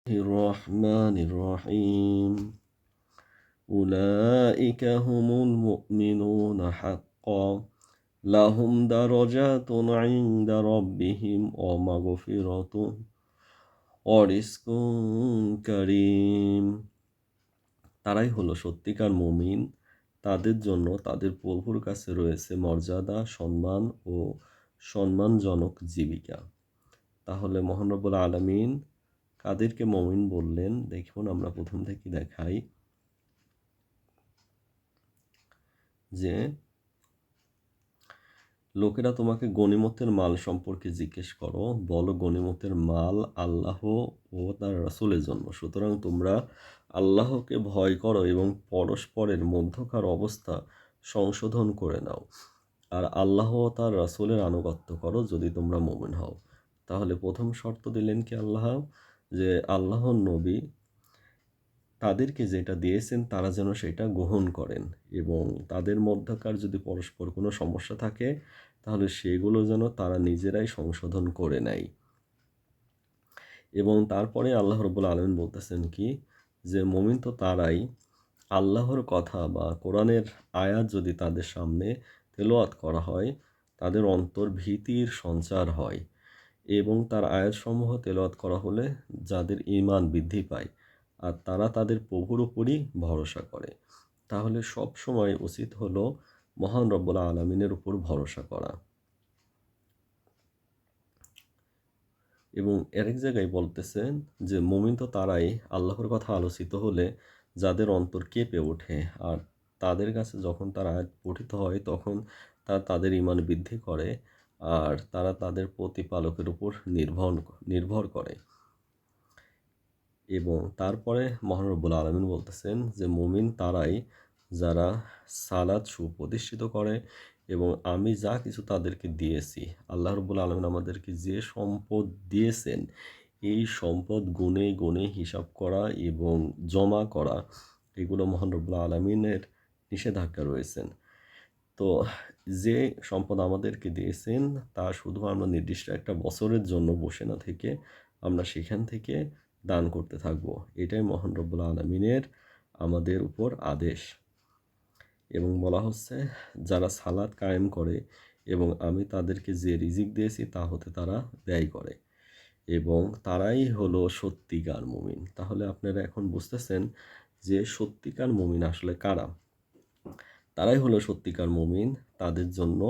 الرحمن الرحيم أولئك هم المؤمنون حقا لهم درجات عند ربهم ومغفرة ورزق كريم। তারাই হলো সত্যিকার মুমিন, তাদের জন্য তাদের প্রভুর কাছে রয়েছে মর্যাদা, সম্মান ও সম্মানজনক জীবিকা। তাহলে মহান রব্বুল আলামিন কাদেরকে মুমিন বললেন দেখুন, আমরা প্রথম থেকে দেখাই যে লোকেরা তোমাকে গনিমতের মাল সম্পর্কে জিজ্ঞেস করো, বলো গনিমতের মাল আল্লাহ ও তার রাসূলের জন্য, সুতরাং তোমরা আল্লাহকে ভয় করো এবং পরস্পরের মধ্যকার অবস্থা সংশোধন করে নাও, আর আল্লাহ ও তার রাসূলের আনুগত্য করো যদি তোমরা মুমিন হও। তাহলে প্রথম শর্ত দিলেন কি আল্লাহ, যে আল্লাহর নবী তাদেরকে যেটা দিয়েছেন তারা যেন সেটা গ্রহণ করেন, এবং তাদের মধ্যকার যদি পরস্পর কোনো সমস্যা থাকে তাহলে সেগুলো যেন তারা নিজেরাই সংশোধন করে নেয়। এবং তারপরে আল্লাহ রাব্বুল আলামিন বলতেছেন কি, যে মুমিন তো তারাই আল্লাহর কথা বা কোরআনের আয়াত যদি তাদের সামনে তেলাওয়াত করা হয় তাদের অন্তর ভীতির সঞ্চার হয়, এবং তার আয়াতসমূহ তেলাওয়াত করা হলে যাদের ঈমান বৃদ্ধি পায় আর তারা তাদের প্রভুর উপরই ভরসা করে। তাহলে সব সময় উচিত হলো মহান রব্বুল আলামিনের উপর ভরসা করা। এবং আরেক জায়গায় বলতেছেন যে মুমিন তো তারাই আল্লাহর কথা আলোচিত হলে যাদের অন্তর কেঁপে ওঠে, আর তাদের কাছে যখন তার আয়াত পঠিত হয় তখন তাদের ঈমান বৃদ্ধি করে, আর তারা তাদের প্রতিপালকের উপর নির্ভর করে। এবং তারপরে মহান রব্বুল আলামিন বলতেছেন যে মুমিন তারাই যারা সালাত সুপ্রতিষ্ঠিত করে, এবং আমি যা কিছু তাদেরকে দিয়েছি, আল্লাহ রব্বুল আলামিন আমাদেরকে যে সম্পদ দিয়েছেন এই সম্পদ গুণে গুণে হিসাব করা এবং জমা করা, এগুলো মহান রব্বুল আলামিনের নিষেধাজ্ঞা রয়েছেন। তো যে সম্পদ আমাদেরকে দিয়েছেন তা শুধু আমরা নির্দিষ্ট একটা বছরের জন্য বসে না থেকে আমরা সেখান থেকে দান করতে থাকবো, এটাই মহান রব্বুল আলামিনের আমাদের উপর আদেশ। এবং বলা হচ্ছে যারা সালাত কায়েম করে এবং আমি তাদেরকে যে রিজিক দিয়েছি তা হতে তারা ব্যয় করে, এবং তারাই হলো সত্যিকার মুমিন। তাহলে আপনারা এখন বুঝতেছেন যে সত্যিকার মুমিন আসলে কারা। তারাই হলো সত্যিকার মুমিন, তাদের জন্য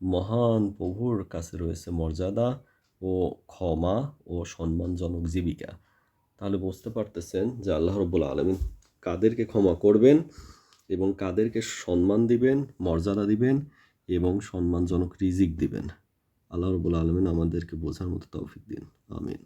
মহান প্রভুর কাছে রয়েছে মর্যাদা ও ক্ষমা ও সম্মানজনক জীবিকা। তাহলে বুঝতে পারতেছেন যে আল্লাহ রাব্বুল আলামিন কাদেরকে ক্ষমা করবেন এবং কাদেরকে সম্মান দিবেন, মর্যাদা দিবেন এবং সম্মানজনক রিজিক দিবেন। আল্লাহ রাব্বুল আলামিন আমাদেরকে বোঝার মতো তৌফিক দিন। আমিন।